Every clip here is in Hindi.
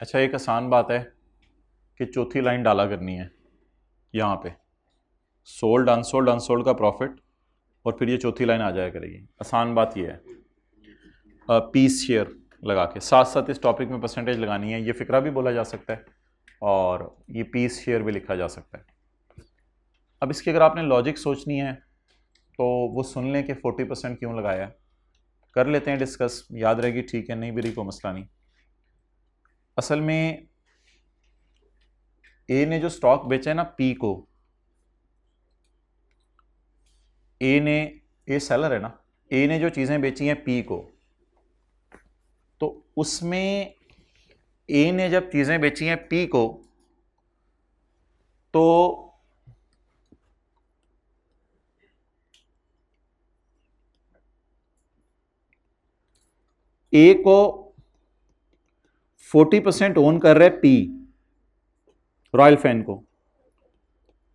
अच्छा, एक आसान बात है कि चौथी लाइन डाला करनी है यहाँ पे, सोल्ड अनसोल्ड अनसोल्ड का प्रॉफिट, और फिर ये चौथी लाइन आ जाया करेगी। आसान बात ये है, पीस शेयर लगा के साथ साथ इस टॉपिक में परसेंटेज लगानी है। ये फिक्रा भी बोला जा सकता है और ये पीस शेयर भी लिखा जा सकता है। अब इसकी अगर आपने लॉजिक सोचनी है तो वो सुन लें कि 40% क्यों लगाया है, कर लेते हैं डिस्कस, याद रहेगी ठीक है, नहीं भी रही कोई मसला नहीं। असल में ए ने जो स्टॉक बेचा है ना पी को, ए सेलर है ना, ए ने जो चीजें बेची हैं पी को, तो उसमें ए ने जब चीजें बेची हैं पी को तो ए को 40% ओन कर रहा है पी, रॉयल फैन को,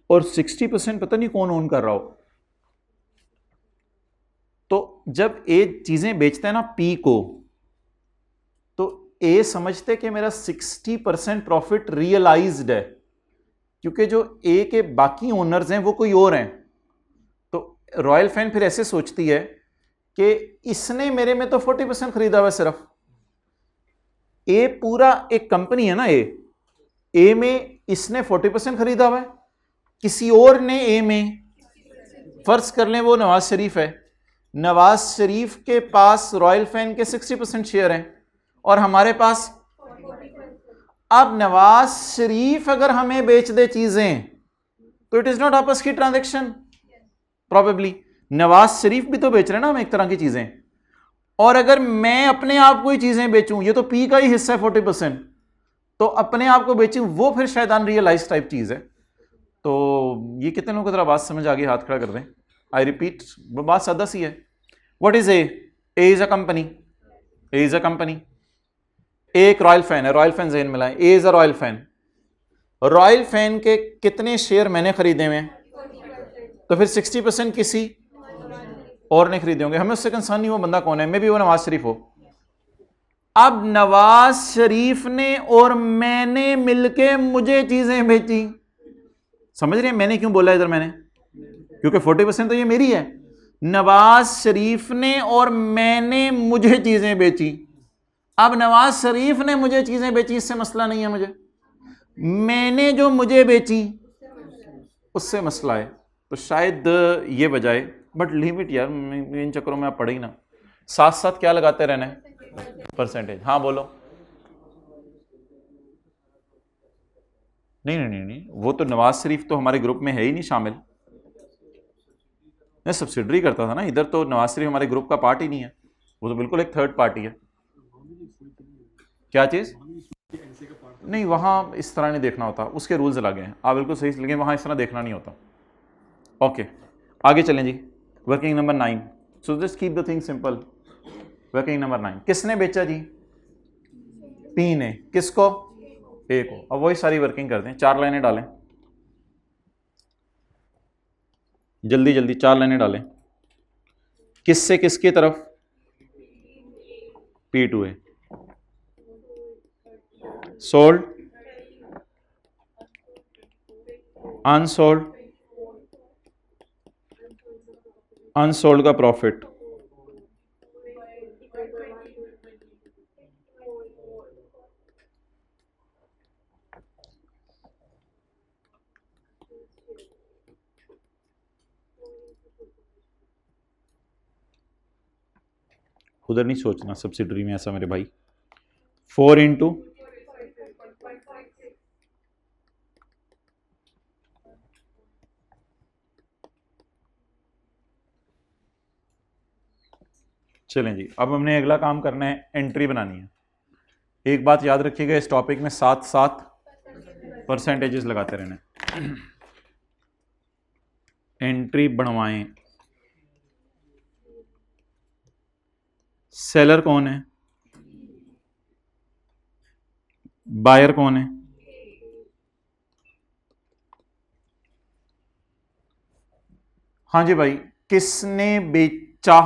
और 60% पता नहीं कौन ओन कर रहा हो। तो जब ए चीजें बेचता है ना पी को, तो ए समझते कि मेरा 60% प्रॉफिट रियलाइज्ड है, क्योंकि जो ए के बाकी ओनर्स हैं वो कोई और हैं। तो रॉयल फैन फिर ऐसे सोचती है कि इसने मेरे में तो 40% खरीदा हुआ सिर्फ, ए पूरा एक कंपनी है ना, ए में इसने 40% खरीदा हुआ है, किसी और ने ए में, फर्ज कर लें वो नवाज शरीफ है, नवाज शरीफ के पास रॉयल फैन के 60% शेयर हैं और हमारे पास। अब नवाज शरीफ अगर हमें बेच दे चीजें तो इट इज नॉट आपस की ट्रांजैक्शन, प्रोबेबली नवाज शरीफ भी तो बेच रहे हैं ना हम एक तरह की चीजें, और अगर मैं अपने आप को ही चीजें बेचूं, ये तो पी का ही हिस्सा है 40%, तो अपने आप को बेचूं वो फिर शायद अनरियलाइज टाइप चीज है। तो ये कितने लोगों को जरा बात समझ आ गई, हाथ खड़ा कर दें। आई रिपीट, बात सादा सी है। What is A is a company, A is a company, एक रॉयल फैन है, रॉयल फैन जेन मिलाएं, A is a royal fan, royal fan के कितने शेयर मैंने खरीदे हुए हैं, तो फिर 60% किसी और ने खरीदे होंगे, हमें उससे कंसर्न नहीं वो बंदा कौन है, मे भी वो नवाज शरीफ हो। अब नवाज शरीफ ने और मैंने मिलके मुझे चीजें बेची, समझ रहे हैं मैंने क्यों बोला इधर मैंने, क्योंकि 40% तो ये मेरी है। नवाज शरीफ ने और मैंने मुझे चीजें बेची, अब नवाज शरीफ ने मुझे चीजें बेची इससे मसला नहीं है मुझे, मैंने जो मुझे बेची उससे मसला है। तो शायद ये बजाय, बट लिमिट यार, इन चक्करों में आप पढ़े ही ना, साथ साथ क्या लगाते रहना है, परसेंटेज। हाँ बोलो। नहीं नहीं नहीं नहीं, वो तो नवाज शरीफ तो हमारे ग्रुप में है ही नहीं शामिल, मैं सब्सिडरी करता था ना इधर, तो नवाज शरीफ हमारे ग्रुप का पार्ट ही नहीं है, वो तो बिल्कुल एक थर्ड पार्टी है। क्या चीज? नहीं, वहां इस तरह नहीं देखना होता, उसके रूल्स अलग हैं, आप बिल्कुल सही, लेकिन वहां इस तरह देखना नहीं होता। ओके, आगे चलें जी। Working number 9, so just keep the thing simple. Working number 9 किसने बेचा जी? पी ने, किसको? ए को। अब वही सारी वर्किंग करते हैं, 4 लाइनें डालें, जल्दी जल्दी 4 लाइनें डालें। किससे किसकी तरफ? P to A, sold unsold, unsold का प्रॉफिट, उधर नहीं सोचना सब्सिडरी में ऐसा मेरे भाई। 4 इंटू, चलें जी, अब हमने अगला काम करना है, एंट्री बनानी है। एक बात याद रखिएगा, इस टॉपिक में साथ साथ परसेंटेजेस लगाते रहना। एंट्री बनवाएं। सेलर कौन है, बायर कौन है? हाँ जी भाई, किसने बेचा?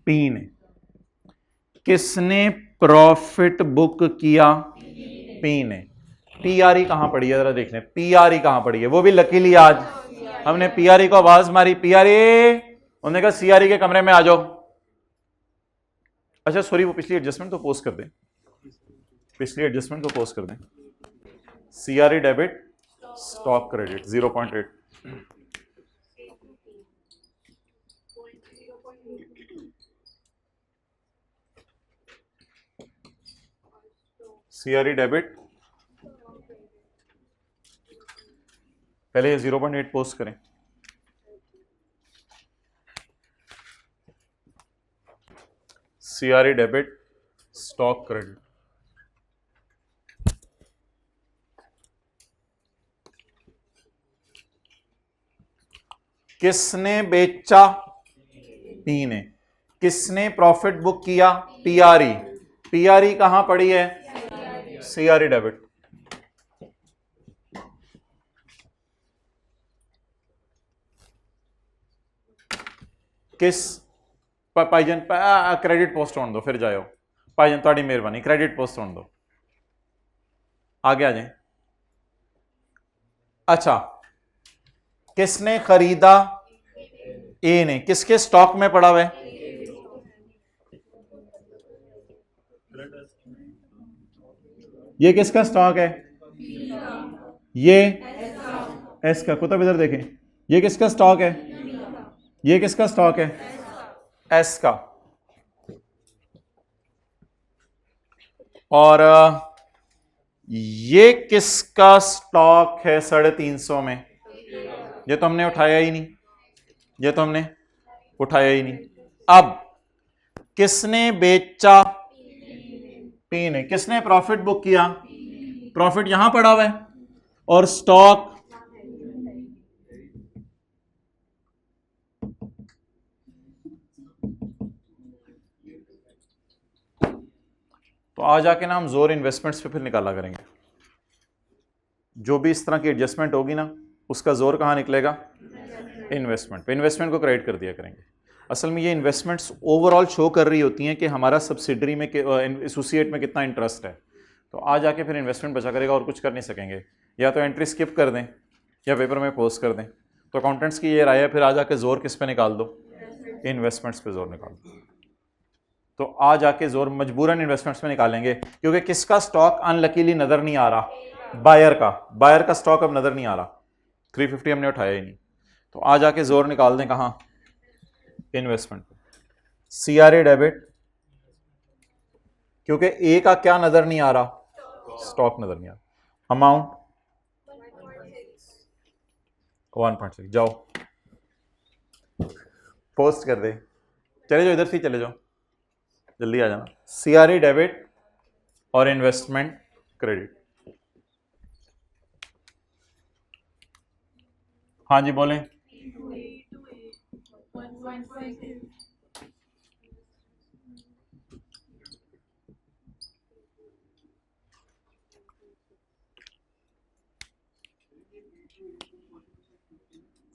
पी ने। किसने प्रॉफिट बुक किया? पी ने। पीआरई कहां पड़ी है, जरा देख लें पीआरई कहां पड़ी है। वो भी लकीली आज हमने पीआरई को आवाज मारी, पीआरई, उन्होंने कहा सीआरई के कमरे में आ जाओ। अच्छा सॉरी, वो पिछली एडजस्टमेंट तो पोस्ट कर दें, पिछली एडजस्टमेंट को पोस्ट कर दें। CRE debit, stock credit 0.8, CRE debit, पहले 0.8 पोस्ट करें। सीआरई डेबिट, स्टॉक क्रेडिट, किसने बेचा? पी ने। किसने प्रॉफिट बुक किया? पीआरई। पीआरई कहां पड़ी है? CRE debit. किस भाईजान क्रेडिट पोस्ट होने दो, फिर जाओ भाईजान, थोड़ी मेहरबानी क्रेडिट पोस्ट होने दो, आगे आ जाए। अच्छा, किसने खरीदा? ए ने। किसके स्टॉक में पड़ा हुआ है? ये किसका स्टॉक है? ये एस का। कुतुब इधर देखें, ये किसका स्टॉक है? ये किसका स्टॉक है? एस का। और ये किसका स्टॉक है 350 में? ये तो हमने उठाया ही नहीं, ये तो हमने उठाया ही नहीं। अब किसने बेचा? पी ने। किसने प्रॉफिट बुक किया? प्रॉफिट यहां पड़ा हुआ है, और स्टॉक तो आ जाके ना हम जोर इन्वेस्टमेंट्स पे फिर निकाला करेंगे। जो भी इस तरह की एडजस्टमेंट होगी ना, उसका जोर कहां निकलेगा? इन्वेस्टमेंट पे। इन्वेस्टमेंट को क्रेडिट कर दिया करेंगे। असल में ये इन्वेस्टमेंट्स ओवरऑल शो कर रही होती हैं कि हमारा सब्सिडरी में, एसोसिएट में कितना इंटरेस्ट है। तो आ जाके फिर इन्वेस्टमेंट बचा करेगा, और कुछ कर नहीं सकेंगे। या तो एंट्री स्किप कर दें या पेपर में पोस्ट कर दें। तो अकाउंटेंट्स की ये राय है, फिर आ जाके जोर किस पे निकाल दो? इन्वेस्टमेंट्स पे जोर निकाल दो। तो आ जाके जोर मजबूरन इन्वेस्टमेंट्स में निकालेंगे, क्योंकि किसका स्टॉक अनलकीली नजर नहीं आ रहा? बायर का। बायर का स्टॉक अब नजर नहीं आ रहा, 350 हमने उठाया ही नहीं। तो आ जाके जोर निकाल दें कहां? इन्वेस्टमेंट। सीआरए डेबिट, क्योंकि ए का क्या नजर नहीं आ रहा? स्टॉक नजर नहीं आ रहा। अमाउंट 1.6, जाओ पोस्ट कर दे, चले जाओ इधर से, चले जाओ, जल्दी आ जाना। सीआरई डेबिट और इन्वेस्टमेंट क्रेडिट। हाँ जी बोलें।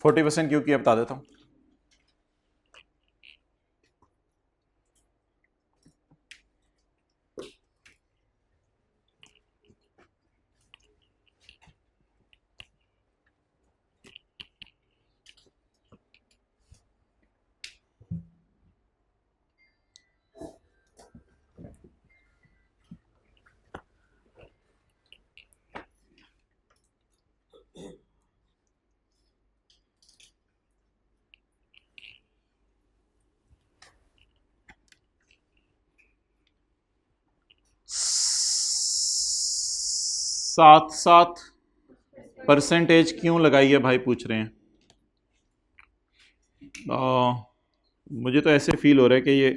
%40 क्यों किया बता देता हूं। सात % क्यों लगाई है भाई, पूछ रहे हैं। मुझे तो ऐसे फील हो रहा है कि ये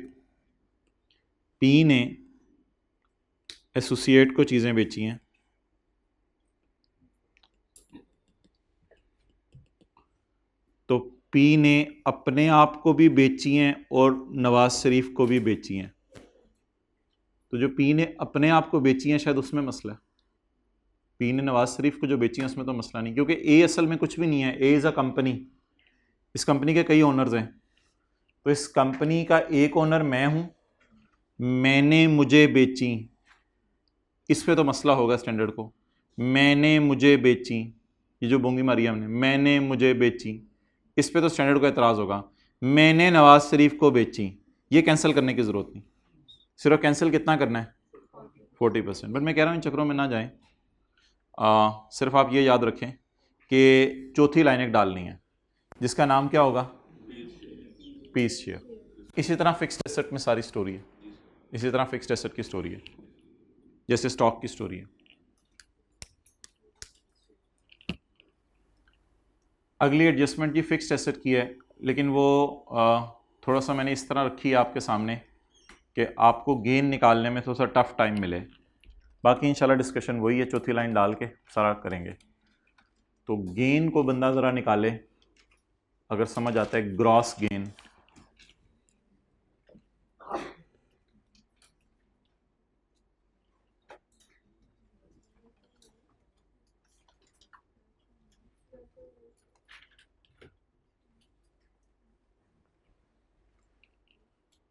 पी ने एसोसिएट को चीज़ें बेची हैं, तो पी ने अपने आप को भी बेची हैं और नवाज शरीफ को भी बेची हैं। तो जो पी ने अपने आप को बेची हैं शायद उसमें मसला है। पी ने नवाज शरीफ को जो बेची हैं उसमें तो मसला नहीं, क्योंकि ए असल में कुछ भी नहीं है। ए इज़ अ कंपनी, इस कंपनी के कई ओनर्स हैं। तो इस कंपनी का एक ओनर मैं हूं, मैंने मुझे बेची, इस पे तो मसला होगा स्टैंडर्ड को। मैंने मुझे बेची, ये जो बोंगी मारी हमने, मैंने मुझे बेची, इस पे तो स्टैंडर्ड को एतराज़ होगा। मैंने नवाज शरीफ को बेची, ये कैंसिल करने की ज़रूरत नहीं, सिर्फ कैंसिल कितना करना है 40%। बट मैं कह रहा हूँ इन चक्रों में ना जाएं, सिर्फ आप ये याद रखें कि चौथी लाइन एक डालनी है जिसका नाम क्या होगा, पीस शेयर। इसी तरह फिक्स्ड एसेट में सारी स्टोरी है, इसी तरह फिक्स्ड एसेट की स्टोरी है, जैसे स्टॉक की स्टोरी है। अगली एडजस्टमेंट जी फिक्स्ड एसेट की है, लेकिन वो थोड़ा सा मैंने इस तरह रखी है आपके सामने कि आपको गेन निकालने में थोड़ा सा टफ टाइम मिले। बाकी इंशाल्लाह डिस्कशन वही है, चौथी लाइन डाल के सारा करेंगे। तो गेन को बंदा ज़रा निकाले, अगर समझ आता है ग्रॉस गेन।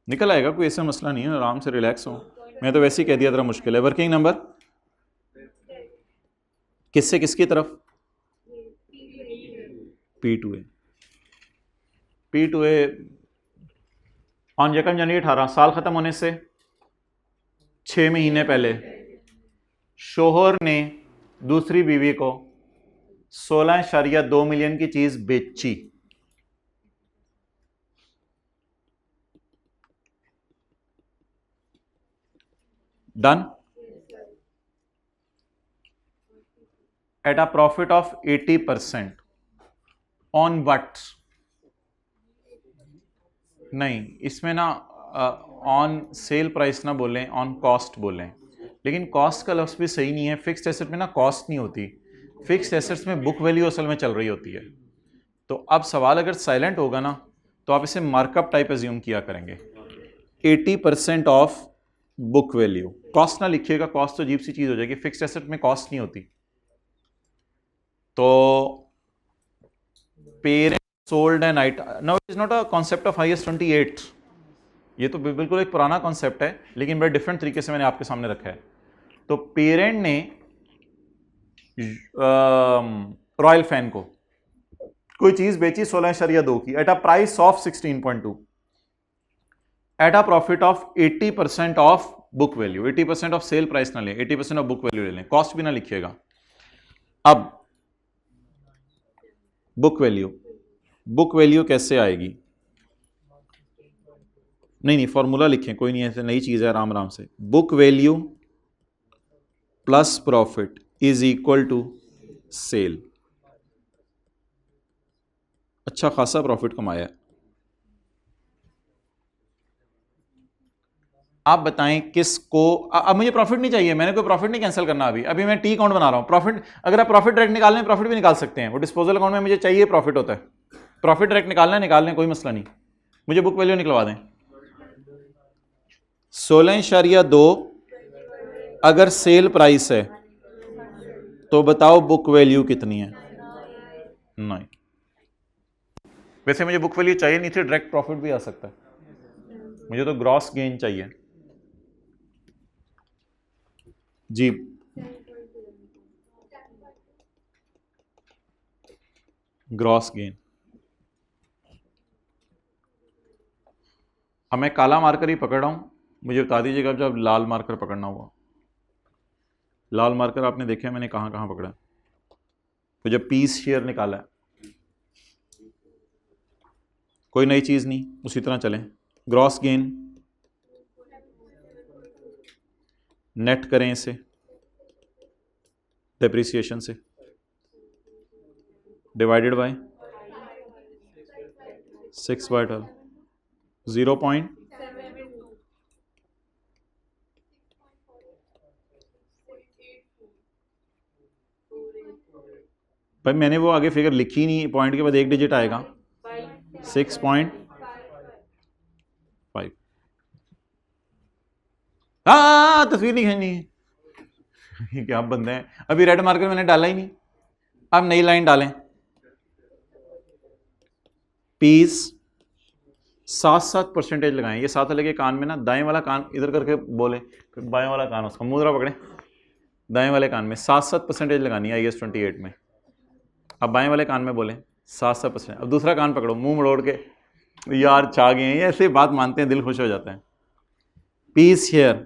निकल आएगा, कोई ऐसा मसला नहीं है, आराम से रिलैक्स हो। मैं तो वैसे ही कह दिया जरा मुश्किल है। वर्किंग नंबर किससे किसकी तरफ, P2A। P2A ऑन 1 जनवरी 18, साल ख़त्म होने से 6 महीने पहले शोहर ने दूसरी बीवी को 16.2 मिलियन की चीज़ बेची। Done. At a profit of 80%। On what, नहीं इसमें ना ऑन सेल प्राइस ना बोलें, ऑन कॉस्ट बोलें। लेकिन कॉस्ट का लफ्ज़ भी सही नहीं है, फिक्स्ड एसेट में ना कॉस्ट नहीं होती, फिक्स्ड एसेट्स में बुक वैल्यू असल में चल रही होती है। तो अब सवाल अगर साइलेंट होगा ना तो आप इसे मार्कअप टाइप एज्यूम किया करेंगे, 80% ऑफ बुक वैल्यू। कॉस्ट ना लिखिएगा, कॉस्ट तो अजीब सी चीज़ हो जाएगी, फिक्स्ड एसेट में कॉस्ट नहीं होती। तो parent sold an item, no it is not a concept of IAS 28, ये तो बिल्कुल एक पुराना कॉन्सेप्ट है, लेकिन बड़े डिफरेंट तरीके से मैंने आपके सामने रखा है। तो पेरेंट ने रॉयल फैन को कोई चीज बेची 16.2 की at a price of 16.2 at a profit of 80% of book value. 80% of sale price ना लें, 80% ऑफ बुक वैल्यू ले लें, कॉस्ट भी ना लिखिएगा। अब बुक वैल्यू, बुक वैल्यू कैसे आएगी, नहीं फॉर्मूला लिखें, कोई नहीं ऐसे नई चीज है, आराम आराम से। Book value plus profit is equal to sale. अच्छा खासा प्रॉफिट कमाया। आप बताएं किसको, अब मुझे प्रॉफिट नहीं चाहिए, मैंने कोई प्रॉफिट नहीं कैंसिल करना अभी, अभी मैं टी अकाउंट बना रहा हूं। प्रॉफिट, अगर आप प्रॉफिट डायरेक्ट निकालने, प्रॉफिट भी निकाल सकते हैं, वो डिस्पोजल अकाउंट में मुझे चाहिए प्रॉफिट होता है, प्रॉफिट डायरेक्ट निकालना है निकाल लें, कोई मसला नहीं, मुझे बुक वैल्यू निकलवा दें। 16.2 अगर सेल प्राइस है तो बताओ बुक वैल्यू कितनी है, 9। वैसे मुझे बुक वैल्यू चाहिए नहीं थी, डायरेक्ट प्रॉफिट भी आ सकता है, मुझे तो ग्रॉस गेन चाहिए जी। ग्रॉस गेन, मैं काला मार्कर ही पकड़ रहा हूं, मुझे बता दीजिएगा जब लाल मार्कर पकड़ना हुआ। लाल मार्कर आपने देखा मैंने कहां कहां पकड़ा, तो जब पीस शेयर निकाला है, कोई नई चीज नहीं, उसी तरह चलें। ग्रॉस गेन नेट करें इसे डेप्रिसिएशन से, डिवाइडेड बाय 6/12, 0. भाई मैंने वो आगे फिगर लिखी नहीं, पॉइंट के बाद एक डिजिट आएगा 6.5। तस्वीर नहीं खींचनी क्या बंदे हैं, अभी रेड मार्कर मैंने डाला ही नहीं, अब नई लाइन डालें। पीस 7 परसेंटेज लगाएं। ये साथ वाले के कान में ना, दाएं वाला कान इधर करके बोले, फिर बाएं वाला कान उसका मुद्रा पकड़े, दाएं वाले कान में 7 परसेंटेज लगानी है IAS 28 में। अब बाएं वाले कान में बोले 7%। अब दूसरा कान पकड़ो, मुंह मड़ोड़ के, यार छा गए हैं, ऐसे बात मानते हैं, दिल खुश हो जाता है। पीस हेयर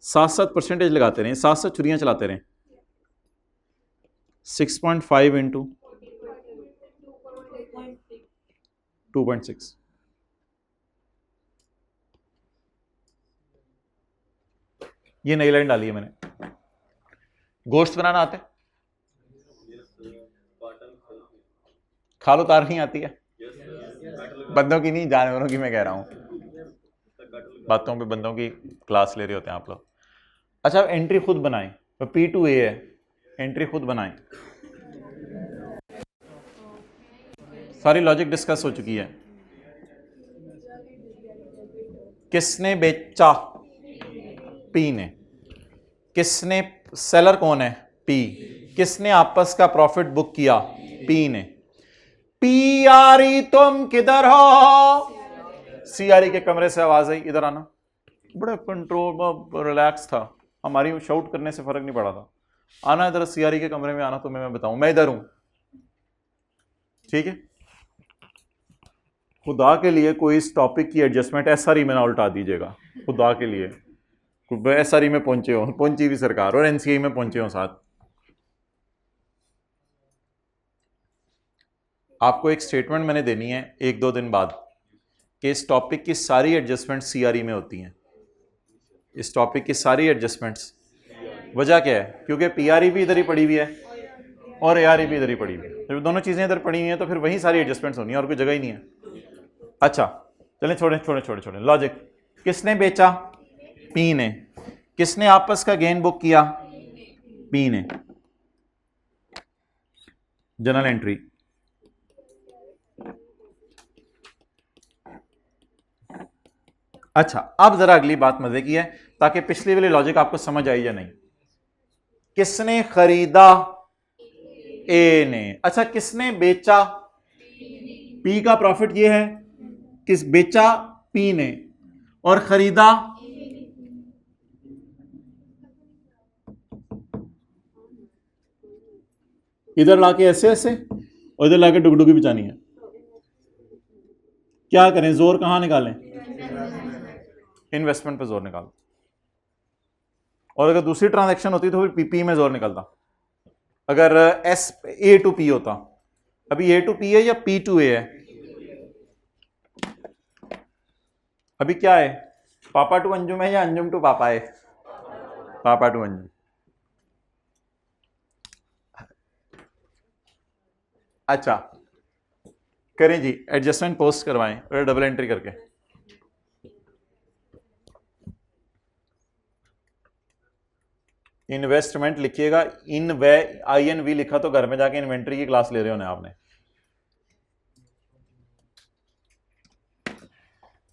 7 परसेंटेज लगाते रहें, 7 छुरियां चलाते रहें। 6.5 इंटू 2.6, ये नई लाइन डाली है मैंने। गोश्त बनाना आता है? खाल उतारनी आती है? बंदों की नहीं, जानवरों की मैं कह रहा हूं, बातों पे बंदों की क्लास ले रहे होते हैं आप लोग। अच्छा, एंट्री खुद बनाएं, तो P2A है, एंट्री खुद बनाएं। सारी लॉजिक डिस्कस हो चुकी है। किसने बेचा? P ने। किसने, सेलर कौन है? P। किसने आपस का प्रॉफिट बुक किया? P ने। PRE तुम किधर हो? CRE के कमरे से आवाज आई, इधर आना। बड़ा कंट्रोल, रिलैक्स था, हमारी शाउट करने से फर्क नहीं पड़ा था। आना इधर, CRE के कमरे में आना, तो मैं बताऊं, मैं इधर हूं, ठीक है? खुदा के लिए कोई इस टॉपिक की एडजस्टमेंट SRE में ना उल्टा दीजिएगा, खुदा के लिए। SRE में पहुंचे हो, पहुंची भी सरकार, और NCI में पहुंचे हो साथ। आपको एक स्टेटमेंट मैंने देनी है 1-2 दिन बाद कि इस टॉपिक की सारी एडजस्टमेंट CRE में होती हैं। इस टॉपिक की सारी एडजस्टमेंट्स, वजह क्या है? क्योंकि PRE भी इधर ही पड़ी हुई है और ARE भी इधर ही पड़ी हुई है। जब दोनों चीजें इधर पड़ी हुई हैं तो फिर वही सारी एडजस्टमेंट्स होनी है, और कोई जगह ही नहीं है। अच्छा चलें, छोड़े लॉजिक। किसने बेचा? P ने। किसने आपस का गेन बुक किया? P ने। General entry. अच्छा, अब जरा अगली बात मजे की है, ताकि पिछली वाली लॉजिक आपको समझ आई या नहीं। किसने खरीदा? A ने। अच्छा, किसने बेचा? P का प्रॉफिट ये है, किस बेचा? P ने, और खरीदा? इधर लाके ऐसे ऐसे, और इधर लाके डुगडुगी बिछानी है। क्या करें, जोर कहां निकालें? इन्वेस्टमेंट पे जोर निकाल। और अगर दूसरी ट्रांजैक्शन होती तो फिर P में जोर निकलता। अगर A to P होता, अभी A to P है या P to A है? अभी क्या है, पापा टू अंजुम है या अंजुम टू पापा है? पापा टू अंजुम। अच्छा करें जी, एडजस्टमेंट पोस्ट करवाएं और डबल एंट्री करके। इन्वेस्टमेंट लिखिएगा, इन वे INV लिखा तो घर में जाके इन्वेंट्री की क्लास ले रहे होने आपने।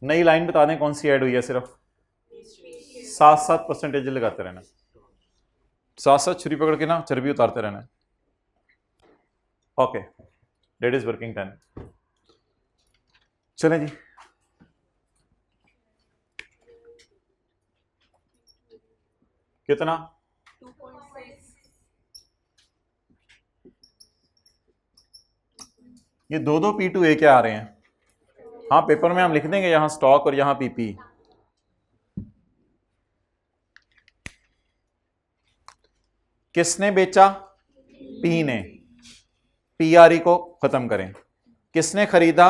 नई लाइन बता दें कौन सी ऐड हुई है? सिर्फ 7 परसेंटेज लगाते रहना, 7 छुरी पकड़ के ना चर्बी उतारते रहना। Okay, date is working 10। चलें जी, कितना? 2.6। ये दो P2A क्या आ रहे हैं? हाँ, पेपर में हम लिख देंगे, यहां स्टॉक और यहां PP। किसने बेचा? P ने। PRE को खत्म करें। किसने खरीदा?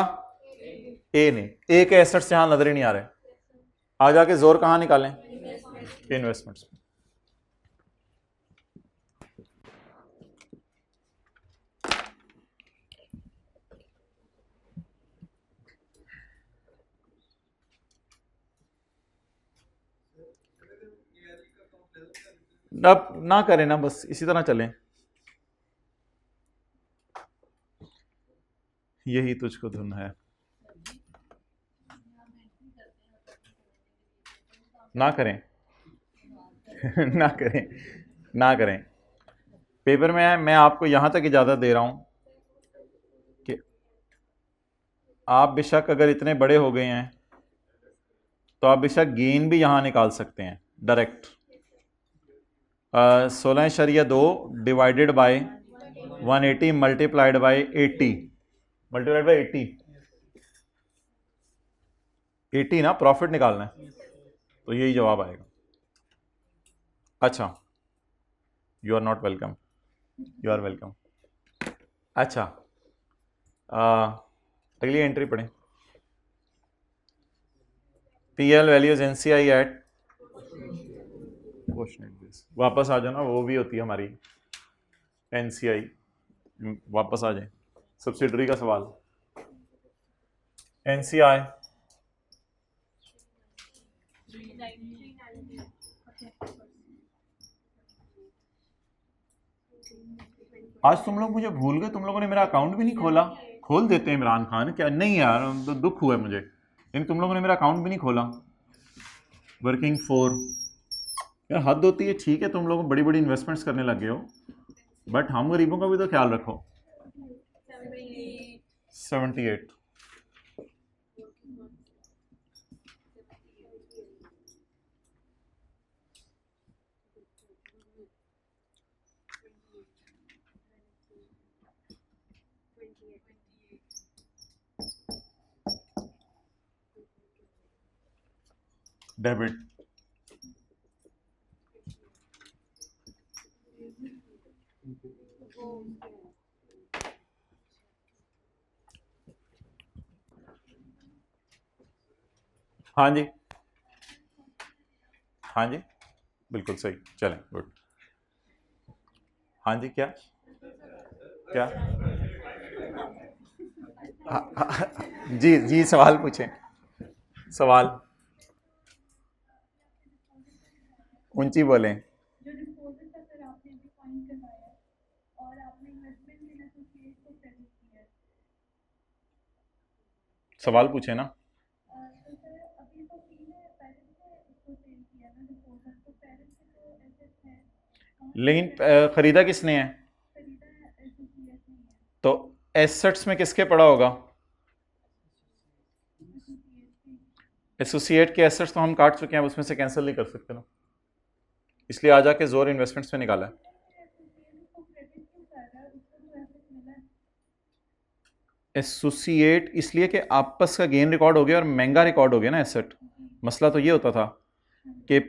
A ने। A के एसेट्स यहां नजर ही नहीं आ रहे, आ जाके जोर कहां निकालें? इन्वेस्टमेंट्स। अब ना करें ना, बस इसी तरह चलें। यही तुझको धुन है। ना करें ना करें, ना करें। पेपर में मैं आपको यहां तक इजाजत दे रहा हूं कि आप बेशक अगर इतने बड़े हो गए हैं तो आप बेशक गेन भी यहाँ निकाल सकते हैं direct. 16.2 divided by 180 multiplied by 80 multiplied by 80 ना प्रॉफिट निकालना है, तो यही जवाब आएगा। अच्छा, you are not welcome, you are welcome. अच्छा, अगली एंट्री पढ़ें। PL वैल्यूज NCI एट, वापस आ जाओ ना, वो भी होती है हमारी NCI, वापस आ जाए। सब्सिडरी का सवाल, NCI आज तुम लोग मुझे भूल गए, तुम लोगों ने मेरा अकाउंट भी नहीं खोला। खोल देते हैं इमरान खान, क्या नहीं यार, तो दुख हुआ है मुझे, लेकिन तुम लोगों ने मेरा अकाउंट भी नहीं खोला। वर्किंग फॉर, यार हद होती है। ठीक है, तुम लोग बड़ी बड़ी इन्वेस्टमेंट्स करने लग गए हो, बट हम गरीबों का भी तो ख्याल रखो। 78 डेबिट। हाँ जी, हाँ जी, बिल्कुल सही, चलें, गुड। हाँ जी, क्या क्या जी जी, सवाल पूछें, सवाल ऊंची बोलें। सवाल पूछे ना। लेकिन खरीदा किसने है? तो एसेट्स में किसके पड़ा होगा? एसोसिएट के एसेट्स तो हम काट चुके हैं, उसमें से कैंसिल नहीं कर सकते ना, इसलिए आ जाके जोर इन्वेस्टमेंट्स में निकाला है। एसोसिएट इसलिए कि आपस का गेन रिकॉर्ड हो गया और महंगा रिकॉर्ड हो गया ना एसेट। मसला तो ये होता था कि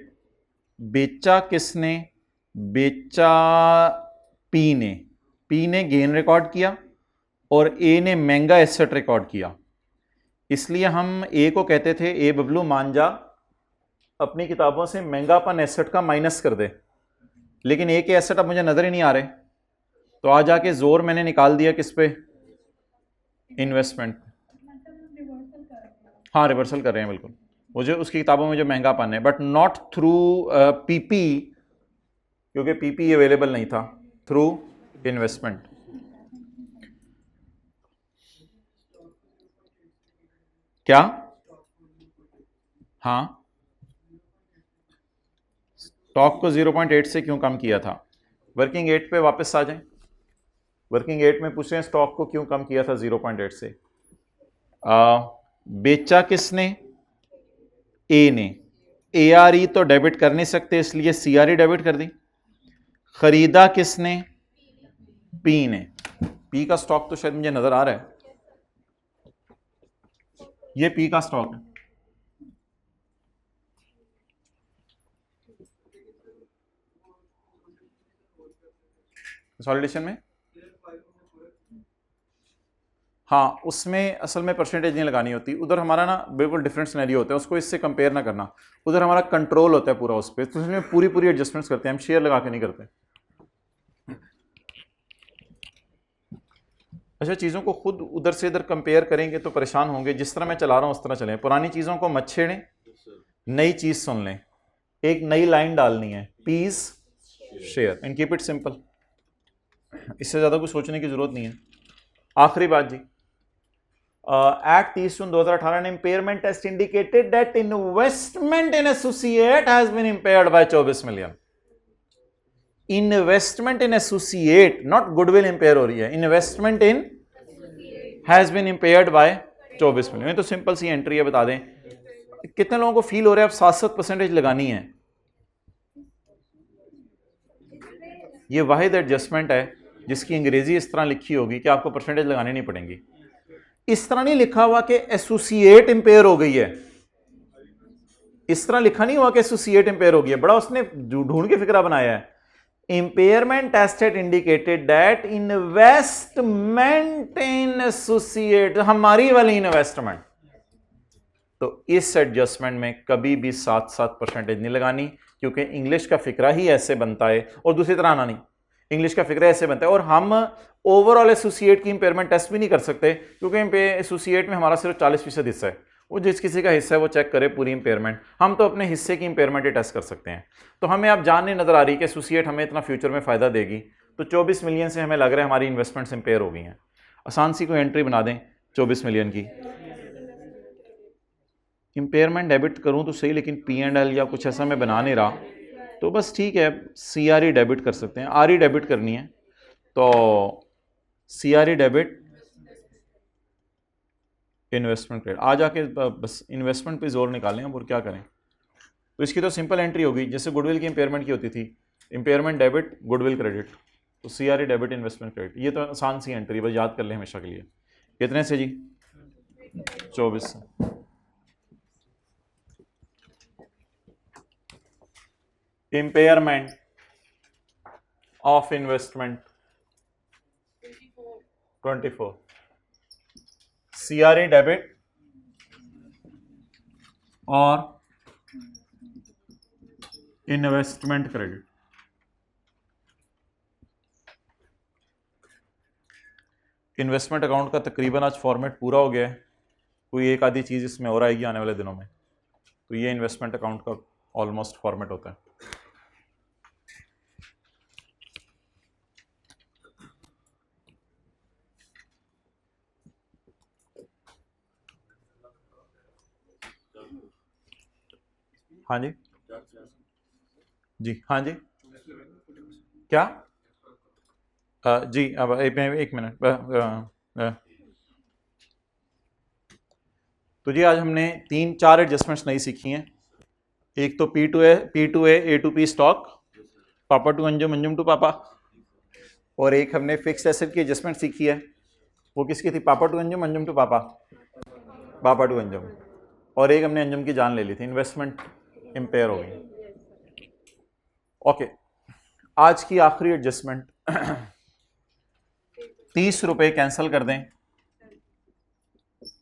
बेचा किसने? बेचा पी ने गेन रिकॉर्ड किया और ए ने महंगा एसेट रिकॉर्ड किया। इसलिए हम ए को कहते थे, ए बबलू मान जा अपनी किताबों से महंगापन एसेट का माइनस कर दे, लेकिन ए के एसेट अब मुझे नजर ही नहीं आ रहे, तो आ जाके जोर मैंने निकाल दिया किस पे? इन्वेस्टमेंट। हाँ, रिवर्सल कर रहे हैं बिल्कुल, मुझे उसकी किताबों में जो महंगापन है, बट नॉट थ्रू पीपी, क्योंकि पीपी अवेलेबल नहीं था, थ्रू इन्वेस्टमेंट। क्या? हाँ, स्टॉक को 0.8 से क्यों कम किया था? वर्किंग 8 पे वापस आ जाएं। वर्किंग 8 में पूछ रहे हैं स्टॉक को क्यों कम किया था 0.8 से। बेचा किसने? ए ने। ARE तो डेबिट कर नहीं सकते, इसलिए CRE डेबिट कर दी। खरीदा किसने? पी ने। पी का स्टॉक तो शायद मुझे नजर आ रहा है, ये पी का स्टॉक है। कंसोलिडेशन में हाँ, उसमें असल में परसेंटेज नहीं लगानी होती, उधर हमारा ना बिल्कुल डिफरेंट सिनेरियो होता है, उसको इससे कंपेयर ना करना। उधर हमारा कंट्रोल होता है पूरा उस पर, तो उसमें पूरी पूरी एडजस्टमेंट्स करते हैं हम, शेयर लगा के नहीं करते। अच्छा, चीज़ों को खुद उधर से इधर कंपेयर करेंगे तो परेशान होंगे। जिस तरह मैं चला रहा हूँ उस तरह चलें। पुरानी चीज़ों को मत छेड़ें, नई चीज़ सुन लें। एक नई लाइन डालनी है, piece share, and keep it simple. इससे ज़्यादा कुछ सोचने की ज़रूरत नहीं है। आखिरी बात जी, एक्ट 30 जून 2018 ने impairment test indicated that investment in associate has been impaired by 24 million. Investment in associate, not goodwill impair हो रही है, investment in has been impaired by 24 million. तो सिंपल सी एंट्री है, बता दें कितने लोगों को फील हो रहा है अब 7-7% लगानी है। ये वाहिद एडजस्टमेंट है जिसकी अंग्रेजी इस तरह लिखी होगी कि आपको परसेंटेज लगानी नहीं पड़ेंगी। इस तरह नहीं लिखा हुआ कि एसोसिएट इंपेयर हो गई है, इस तरह लिखा नहीं हुआ कि एसोसिएट इंपेयर हो गई है, बड़ा उसने ढूंढ के फिक्रा बनाया है। Impairment test had indicated that investment in associate, हमारी वाली इन्वेस्टमेंट, तो इस एडजस्टमेंट में कभी भी 7% नहीं लगानी, क्योंकि इंग्लिश का फिक्रा ही ऐसे बनता है और दूसरी तरह आना नहीं, इंग्लिश का फिक्रा ऐसे बनता है। और हम ओवरऑल एसोसिएट की इंपेयरमेंट टेस्ट भी नहीं कर सकते, क्योंकि एसोसिएट में हमारा सिर्फ 40% हिस्सा है, वो जिस किसी का हिस्सा है वो चेक करे पूरी इंपेयरमेंट, हम तो अपने हिस्से की इंपेयरमेंट ही टेस्ट कर सकते हैं। तो हमें अब जान नहीं नजर आ रही कि एसोसिएट हमें इतना फ्यूचर में फायदा देगी, तो 24 मिलियन से हमें लग रहा है हमारी इन्वेस्टमेंट्स इंपेयर हो गई हैं। आसान सी कोई एंट्री बना दें 24 मिलियन की। इंपेयरमेंट डेबिट करूं तो सही, लेकिन P&L या कुछ ऐसा मैं बना नहीं रहा, तो बस ठीक है CRE डेबिट कर सकते हैं, RE डेबिट करनी है तो CRE डेबिट इन्वेस्टमेंट क्रेडिट, आ जाके बस इन्वेस्टमेंट पे जोर निकालें अब और क्या करें। तो इसकी तो सिंपल एंट्री होगी जैसे गुडविल की इंपेयरमेंट की होती थी, इंपेयरमेंट डेबिट गुडविल क्रेडिट, तो CRE डेबिट इन्वेस्टमेंट क्रेडिट, ये तो आसान सी एंट्री बस याद कर लें हमेशा के लिए। कितने से जी? 24 से। Impairment of investment 24, CRE debit और इन्वेस्टमेंट क्रेडिट। इन्वेस्टमेंट अकाउंट का तकरीबन आज फॉर्मेट पूरा हो गया है, कोई एक आधी चीज़ इसमें और आएगी आने वाले दिनों में, तो ये इन्वेस्टमेंट अकाउंट का ऑलमोस्ट फॉर्मेट होता है। हाँ जी जी, हाँ जी क्या जी, अब एक मिनट। तो जी आज हमने 3-4 एडजस्टमेंट्स नई सीखी हैं। एक तो P2A A to P stock, पापा टू अंजुम, अंजुम टू पापा, और एक हमने फिक्स्ड एसेट की एडजस्टमेंट सीखी है, वो किसकी थी? पापा टू अंजुम, अंजुम टू पापा, पापा टू अंजुम, और एक हमने अंजुम की जान ले ली थी, इन्वेस्टमेंट इंपेयर हो गई। ओके, आज की आखिरी एडजस्टमेंट 30 रुपए कैंसिल कर दें,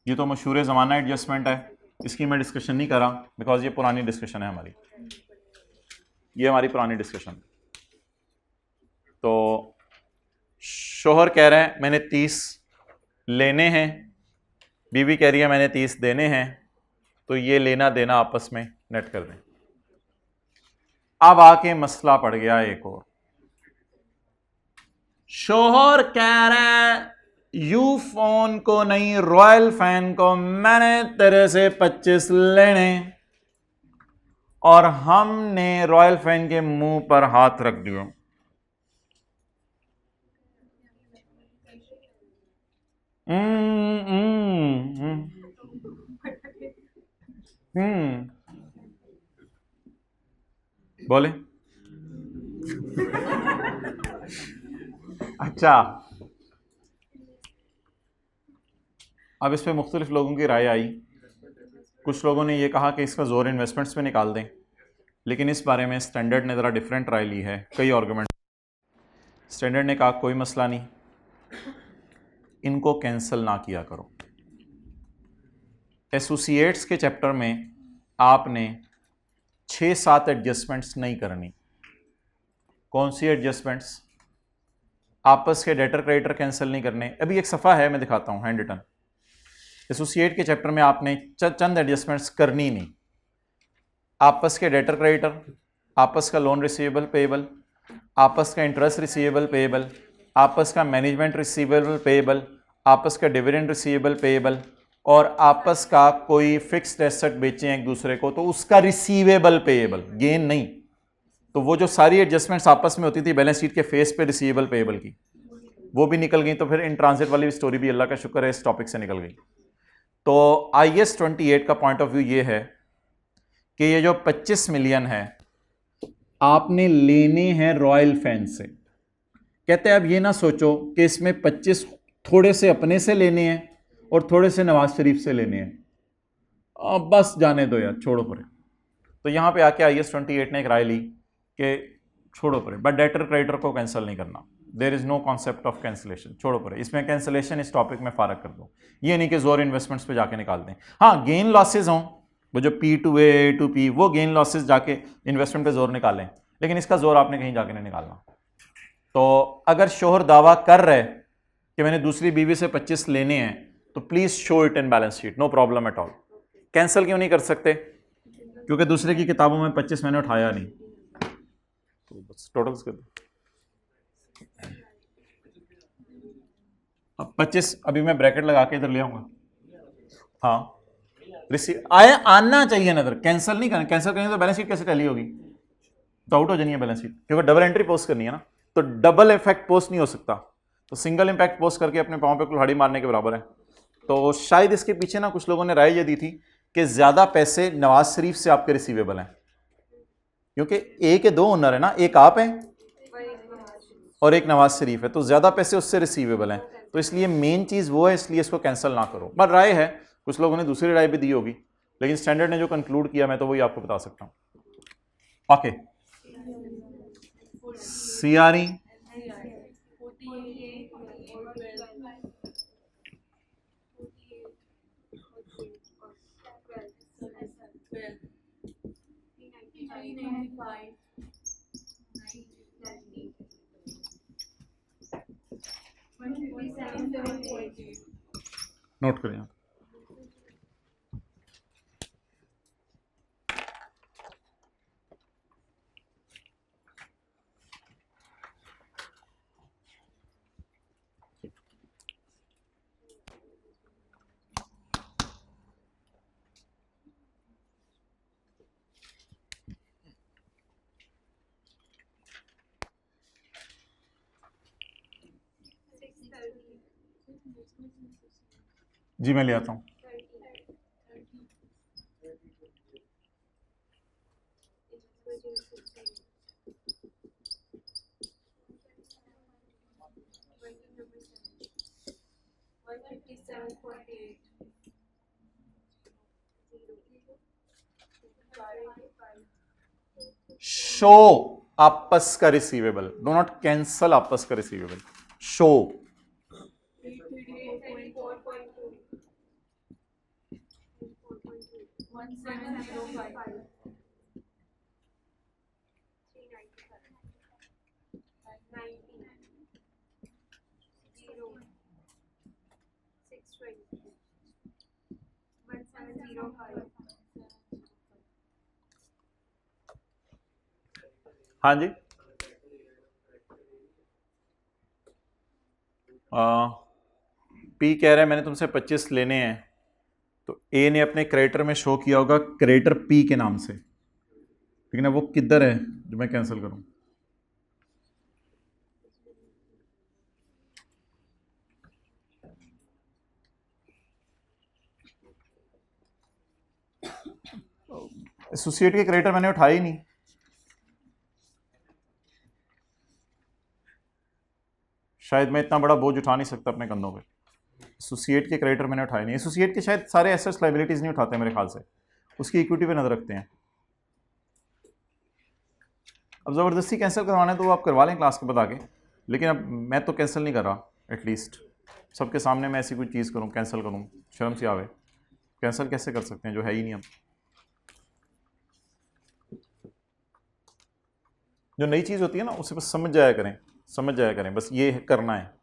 ये तो मशहूर ज़माना एडजस्टमेंट है, इसकी मैं डिस्कशन नहीं कर रहा बिकॉज ये पुरानी डिस्कशन है हमारी, ये हमारी पुरानी डिस्कशन। तो शोहर कह रहे हैं मैंने 30 लेने हैं, बीवी कह रही है मैंने 30 देने हैं, तो ये लेना देना आपस में नेट कर दें। अब आके मसला पड़ गया एक और, शोहर कह रहा है यू फोन को नहीं रॉयल फैन को मैंने तेरे से 25 लेने, और हमने रॉयल फैन के मुंह पर हाथ रख दिया। बोले अच्छा, अब इस पे मुख्तलिफ लोगों की राय आई। कुछ लोगों ने यह कहा कि इसका जोर इन्वेस्टमेंट्स पे निकाल दें, लेकिन इस बारे में स्टैंडर्ड ने ज़रा डिफरेंट राय ली है, कई आर्गुमेंट। स्टैंडर्ड ने कहा कोई मसला नहीं, इनको कैंसिल ना किया करो। एसोसिएट्स के चैप्टर में आपने 6-7 एडजस्टमेंट्स नहीं करनी। कौन सी एडजस्टमेंट्स? आपस के डेटर क्रेडिटर कैंसिल नहीं करने। अभी एक सफ़ा है मैं दिखाता हूँ, हैंड रिटन। एसोसिएट के चैप्टर में आपने चंद एडजस्टमेंट्स करनी नहीं। आपस के डेटर क्रेडिटर, आपस का लोन रिसीवेबल पेएबल, आपस का इंटरेस्ट रिसीवेबल पेएबल, आपस का मैनेजमेंट रिसीवेबल पेएबल, आपस का डिविडेंड रिसीवेबल पेएबल, और आपस का कोई फिक्स्ड एसेट बेचें एक दूसरे को तो उसका रिसीवेबल पेएबल, गेन नहीं। तो वो जो सारी एडजस्टमेंट्स आपस में होती थी बैलेंस शीट के फेस पे रिसीवेबल पेएबल की, वो भी निकल गई। तो फिर इन ट्रांजिट वाली स्टोरी भी अल्लाह का शुक्र है इस टॉपिक से निकल गई। तो IAS 28 का पॉइंट ऑफ व्यू ये है कि ये जो 25 मिलियन है आपने लेने हैं रॉयल फैन से। कहते हैं अब ये ना सोचो कि इसमें 25 थोड़े से अपने से लेने हैं और थोड़े से नवाज शरीफ से लेने हैं, अब बस जाने दो यार, छोड़ो परे। तो यहां पे आके IAS 28 ने एक राय ली कि छोड़ो परे, बट डेटर क्रेडिटर को कैंसिल नहीं करना, there is no concept of cancellation, छोड़ो परे। इसमें कैंसिलेशन इस टॉपिक में फारग कर दो, ये नहीं कि जोर इन्वेस्टमेंट्स पे जाके निकाल दें। हाँ, गेन लॉसेज हों, वो जो P to A to P, वो गेन लॉसेज जाके इन्वेस्टमेंट पे जोर निकालें, लेकिन इसका जोर आपने कहीं जाके नहीं निकालना। तो अगर शोहर दावा कर रहे कि मैंने दूसरी बीवी से 25 लेने हैं, तो please show it in balance sheet, no problem at all. Cancel क्यों नहीं कर सकते? क्योंकि दूसरे की किताबों में 25 मैंने उठाया नहीं, तो बस टोटल्स कर दो। अब 25 अभी मैं ब्रैकेट लगा के इधर ले आऊंगा। हाँ, रिसीव आया आना चाहिए नजर, कैंसिल नहीं करना। कैंसिल करेंगे तो बैलेंस शीट कैसे टैली होगी? तो आउट हो जानी है बैलेंस शीट, क्योंकि डबल एंट्री पोस्ट करनी है ना, तो डबल इफेक्ट पोस्ट नहीं हो सकता, तो सिंगल इंपैक्ट पोस्ट करके अपने पाँव पे कुल्हाड़ी मारने के बराबर है। तो शायद इसके पीछे ना कुछ लोगों ने राय ये दी थी कि ज्यादा पैसे नवाज शरीफ से आपके रिसीवेबल हैं, क्योंकि ए के दो ओनर है ना, एक आप हैं और एक नवाज शरीफ है, तो ज्यादा पैसे उससे रिसीवेबल हैं, तो इसलिए मेन चीज वो है, इसलिए इसको कैंसिल ना करो। बट राय है, कुछ लोगों ने दूसरी राय भी दी होगी, लेकिन स्टैंडर्ड ने जो कंक्लूड किया मैं तो वही आपको बता सकता हूं। ओके, CRE नोट करें आप। जी मैं ले आता हूं। शो आपस का रिसीवेबल, डो नॉट कैंसल आपस का रिसीवेबल, शो। हाँ जी, पी कह रहा है मैंने तुमसे 25 लेने हैं, तो ए ने अपने क्रेडिटर में शो किया होगा क्रेडिटर पी के नाम से, लेकिन अब वो किधर है जो मैं कैंसिल करूं? एसोसिएट के क्रेडिटर मैंने उठाए ही नहीं, शायद मैं इतना बड़ा बोझ उठा नहीं सकता अपने कंधों पे। एसोसिएट के क्रेडिटर मैंने उठाए नहीं, एसोसिएट के शायद सारे एसेट्स लायबिलिटीज नहीं उठाते मेरे ख्याल से, उसकी इक्विटी पे नजर रखते हैं। अब ज़बरदस्ती कैंसिल करवाना है तो वो आप करवा लें क्लास के बता के, लेकिन अब मैं तो कैंसिल नहीं कर रहा, एटलीस्ट सबके सामने मैं ऐसी कोई चीज़ करूं, कैंसिल करूं, शर्म से आवे। कैंसिल कैसे कर सकते हैं जो है ही नहीं? अब जो नई चीज़ होती है ना उसे बस समझ जाया करें, समझ जाया करें, बस ये करना है,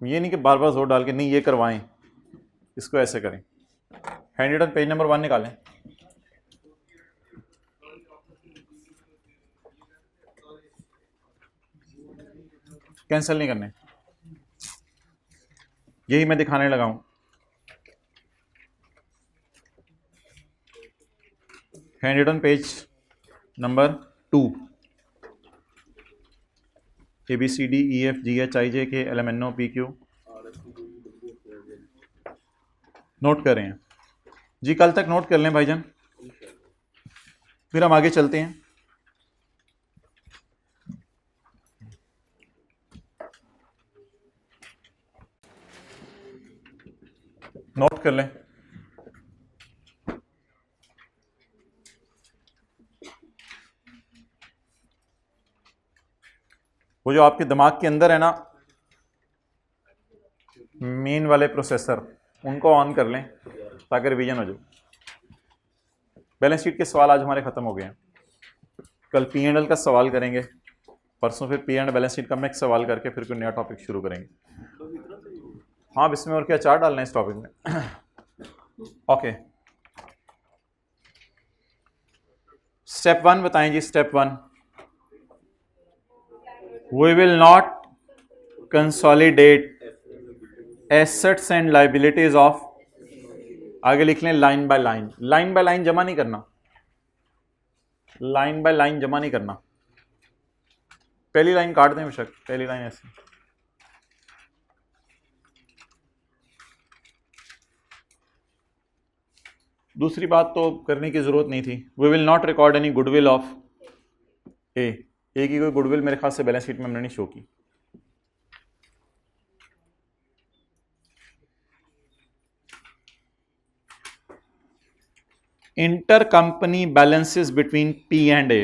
ये नहीं कि बार बार जोर डाल के नहीं ये करवाएं, इसको ऐसे करें। हैंड पेज नंबर 1 निकालें। कैंसिल नहीं करने, यही मैं दिखाने लगा हूं। Hand page number 2, ABCDEFGHIJK LMNO PQ note कर रहे हैं। जी कल तक नोट कर लें भाईजान, फिर हम आगे चलते हैं। नोट कर लें। वो जो आपके दिमाग के अंदर है ना मेन वाले प्रोसेसर, उनको ऑन कर लें ताकि रिवीजन हो जाए। बैलेंस शीट के सवाल आज हमारे खत्म हो गए हैं। कल P&L का सवाल करेंगे, परसों फिर P&L बैलेंस शीट का मैं एक सवाल करके फिर कोई नया टॉपिक शुरू करेंगे। हाँ, अब इसमें और क्या चार डालना है इस टॉपिक में। ओके, स्टेप 1 बताएं जी। Step 1, we will not consolidate assets and liabilities of, आगे लिख लें line by line. Line by line जमा नहीं करना, लाइन बाय लाइन जमा नहीं करना। पहली लाइन काट दें बेशक, पहली लाइन ऐसी। दूसरी बात तो करने की जरूरत नहीं थी। We will not record any goodwill of A की कोई गुडविल मेरे ख्याल से बैलेंस शीट में हमने नहीं शो की। Intercompany balances between P and A,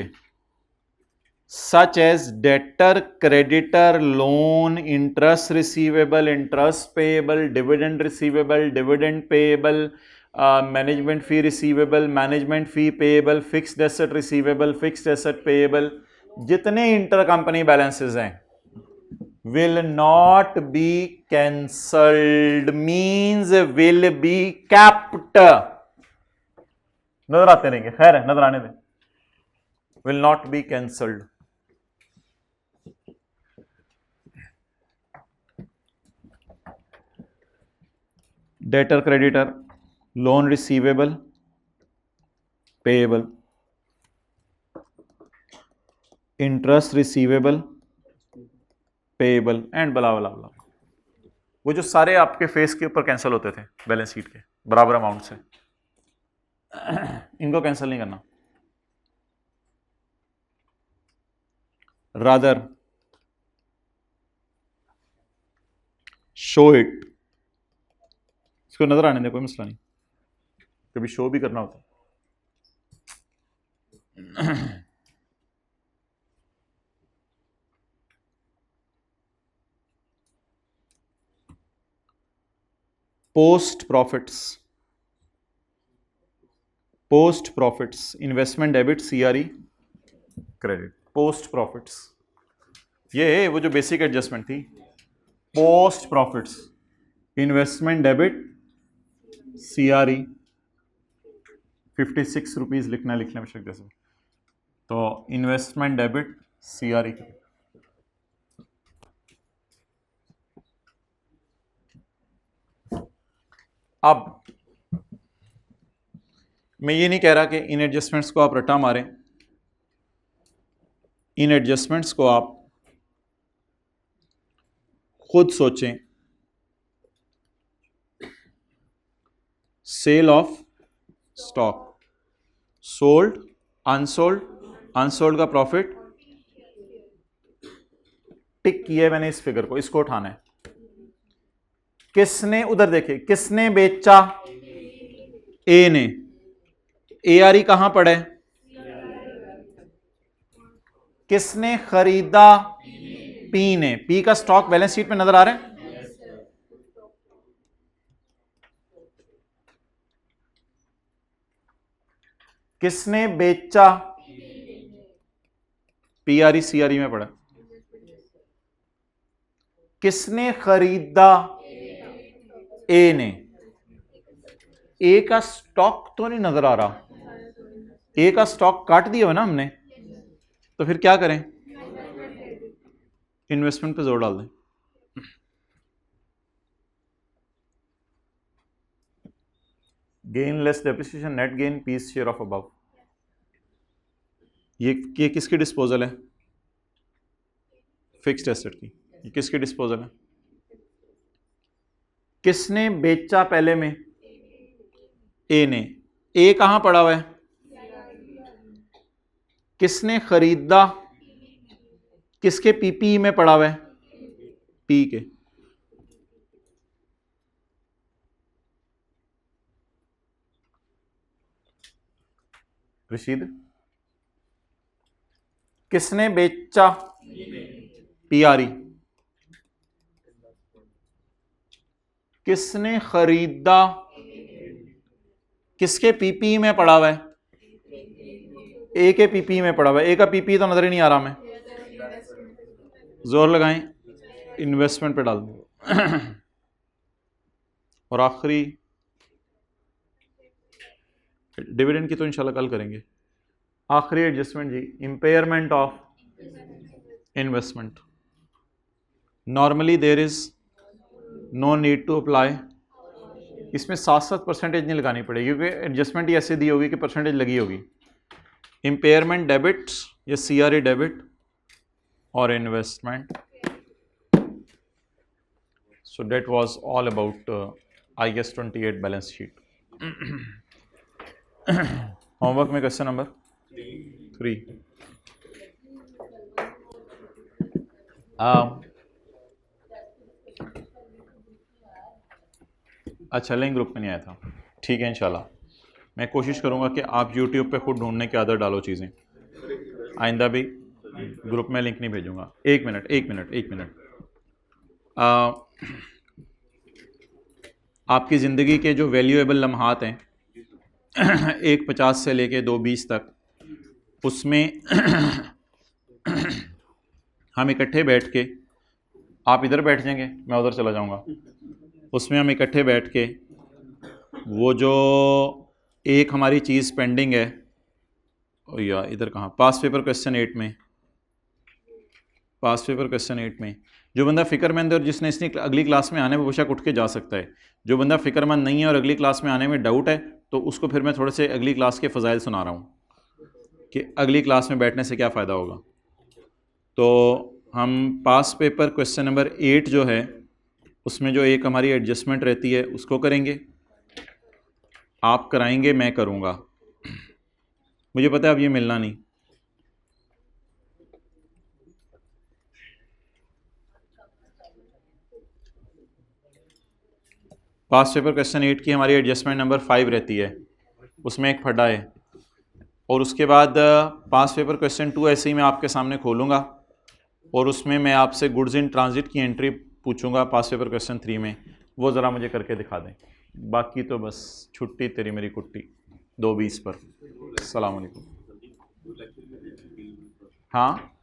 such as debtor, creditor, loan, interest receivable, interest payable, dividend receivable, dividend payable, management fee receivable, management fee payable, fixed asset receivable, fixed asset payable, जितने intercompany balances हैं will not be cancelled, means will be kept। नजर आते रहेंगे, खैर है, नजर आने दें। Will not be cancelled. Debtor, creditor, loan receivable, payable, interest receivable, payable and बला बला बला, वो जो सारे आपके फेस के ऊपर कैंसिल होते थे बैलेंस शीट के बराबर अमाउंट से, इनको कैंसिल नहीं करना। रादर शो इट, इसको नजर आने दे, कोई मसला नहीं, कभी शो भी करना होता। Post profits, investment debit, CRE credit. Post profits, ये वो जो बेसिक एडजस्टमेंट थी। Post profits, investment debit, CRE 56 rupees लिखना बेशक जैसे, तो इन्वेस्टमेंट डेबिट, CRE। अब मैं ये नहीं कह रहा कि इन एडजस्टमेंट्स को आप रटा मारें, इन एडजस्टमेंट्स को आप खुद सोचें। Sale of stock, sold, unsold, unsold का प्रॉफिट, टिक किया है मैंने इस फिगर को, इसको उठाना है। किसने, उधर देखिए, किसने बेचा? ए ने। ARE कहां पड़ा है? किसने खरीदा? P ने। P का स्टॉक बैलेंस शीट में नजर आ रहा है? किसने बेचा? PRE CRE में पड़ा। किसने खरीदा? A ने। A का स्टॉक तो नहीं नजर आ रहा, A का स्टॉक काट दिया है ना हमने, तो फिर क्या करें? इन्वेस्टमेंट पे जोर डाल दें। Gain less depreciation, net gain, piece share of above. ये किसकी डिस्पोजल है? फिक्स्ड एसेट की। ये किसकी डिस्पोजल है? किसने बेचा पहले में? ए ने, ए कहां पड़ा हुआ है? किसने खरीदा? किसके पीपी में पड़ा हुआ है? पी के। रशीद, किसने बेचा? पीआरई। किसने खरीदा? किसके पीपी में पड़ा हुआ है? ए के पीपी में पड़ा हुआ है। ए का पीपी तो नजर ही नहीं आ रहा हमें, जोर लगाएं, इन्वेस्टमेंट पे डाल दो। और आखिरी डिविडेंड की तो इंशाल्लाह कल करेंगे। आखिरी एडजस्टमेंट जी, impairment of investment. Normally there is no need to apply. इसमें 7 परसेंटेज नहीं लगानी पड़ेगी क्योंकि एडजस्टमेंट ही ऐसे दी होगी कि परसेंटेज लगी होगी। इंपेयरमेंट डेबिट या सीआरए डेबिट और investment. So that was all about IAS 28 balance sheet. Homework में क्वेश्चन नंबर 3। अच्छा, लिंक ग्रुप में नहीं आया था, ठीक है। इंशाल्लाह मैं कोशिश करूंगा कि आप YouTube पे खुद ढूंढने की आदत डालो चीज़ें। आइंदा भी ग्रुप में लिंक नहीं भेजूंगा। एक मिनट। आपकी ज़िंदगी के जो वैल्यूएबल लम्हात हैं, 1:50 से लेके 2:20 तक, उसमें हम इकट्ठे बैठ के, आप इधर बैठ जाएंगे, मैं उधर चला जाऊंगा, उसमें हम इकट्ठे बैठ के वो जो एक हमारी चीज़ पेंडिंग है, या इधर कहाँ, पास पेपर क्वेश्चन 8 में जो बंदा फ़िक्रमंद है और जिसने इसने अगली क्लास में आने में बेशक उठ के जा सकता है। जो बंदा फ़िक्रमंद नहीं है और अगली क्लास में आने में डाउट है, तो उसको फिर मैं थोड़े से अगली क्लास के फ़ज़ाइल सुना रहा हूँ कि अगली क्लास में बैठने से क्या फ़ायदा होगा। तो हम पास पेपर क्वेश्चन नंबर 8 जो है, उसमें जो एक हमारी एडजस्टमेंट रहती है उसको करेंगे। आप कराएंगे, मैं करूँगा, मुझे पता है अब ये मिलना नहीं। पास पेपर क्वेश्चन 8 की हमारी एडजस्टमेंट नंबर 5 रहती है, उसमें एक फड्डा है। और उसके बाद पास पेपर क्वेश्चन 2 ऐसे ही मैं आपके सामने खोलूँगा और उसमें मैं आपसे गुड्स इन ट्रांजिट की एंट्री पूछूंगा पास पेपर क्वेश्चन 3 में, वो ज़रा मुझे करके दिखा दें। बाकी तो बस छुट्टी तेरी मेरी कुट्टी 2:20 पर। अस्सलाम वालेकुम। हाँ,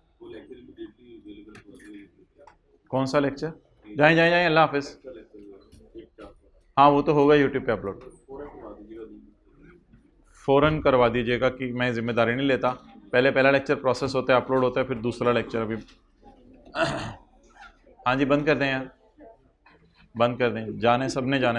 कौन सा लेक्चर? जाएं, अल्लाह हाफिज़। हाँ, वो तो होगा यूट्यूब पे अपलोड, फ़ौरन करवा दीजिएगा कि मैं जिम्मेदारी नहीं लेता। पहला लेक्चर प्रोसेस होता है, अपलोड होता है, फिर दूसरा लेक्चर अभी। हाँ जी, बंद कर दें यार, बंद कर दें, जाने, सब ने जाने।